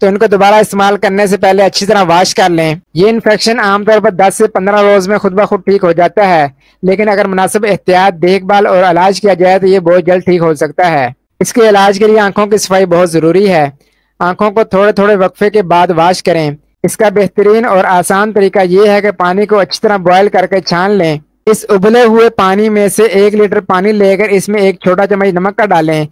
तो इनको दोबारा इस्तेमाल करने से पहले अच्छी तरह वॉश कर लें। ये इन्फेक्शन आमतौर पर 10 से 15 रोज में खुद ब खुद ठीक हो जाता है, लेकिन अगर मुनासिब एहतियात, देखभाल और इलाज किया जाए तो ये बहुत जल्द ठीक हो सकता है। इसके इलाज के लिए आंखों की सफाई बहुत ज़रूरी है। आंखों को थोड़े थोड़े वक्फे के बाद वॉश करें। इसका बेहतरीन और आसान तरीका ये है कि पानी को अच्छी तरह बॉयल करके छान लें। इस उबले हुए पानी में से 1 लीटर पानी लेकर इसमें 1 छोटा चम्मच नमक का डालें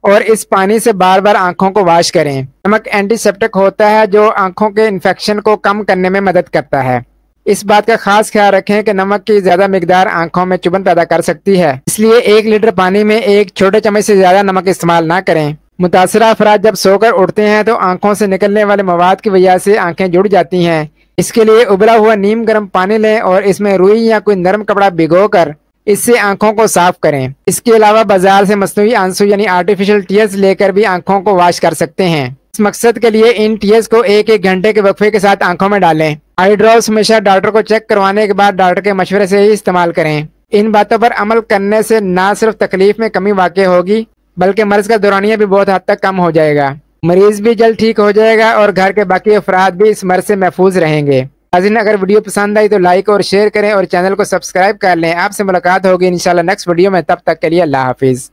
और इस पानी से बार बार आंखों को वॉश करें। नमक एंटीसेप्टिक होता है जो आंखों के इन्फेक्शन को कम करने में मदद करता है। इस बात का खास ख्याल रखें कि नमक की ज्यादा मिकदार आंखों में चुभन पैदा कर सकती है, इसलिए 1 लीटर पानी में 1 छोटे चम्मच से ज्यादा नमक इस्तेमाल ना करें। मुतासरा अफराद जब सोकर उठते हैं तो आंखों से निकलने वाले मवाद की वजह से आंखें जुड़ जाती हैं। इसके लिए उबला हुआ नीम गर्म पानी लें और इसमें रुई या कोई नरम कपड़ा भिगोकर इससे आंखों को साफ करें। इसके अलावा बाजार से मसनूई आंसू यानी आर्टिफिशियल टीयर्स लेकर भी आंखों को वॉश कर सकते हैं। इस मकसद के लिए इन टीयर्स को 1-1 घंटे के वक्फे के साथ आंखों में डालें। आई ड्रॉप्स हमेशा डॉक्टर को चेक करवाने के बाद डॉक्टर के मशवरे से ही इस्तेमाल करें। इन बातों पर अमल करने से न सिर्फ तकलीफ में कमी वाक़ई होगी बल्कि मर्ज का दौरानिया भी बहुत हद तक कम हो जाएगा। मरीज भी जल्द ठीक हो जाएगा और घर के बाकी अफराद भी इस मर्ज से महफूज रहेंगे। नाज़रीन, अगर वीडियो पसंद आई तो लाइक और शेयर करें और चैनल को सब्सक्राइब कर लें। आपसे मुलाकात होगी इंशाल्लाह नेक्स्ट वीडियो में। तब तक के लिए अल्लाह हाफिज़।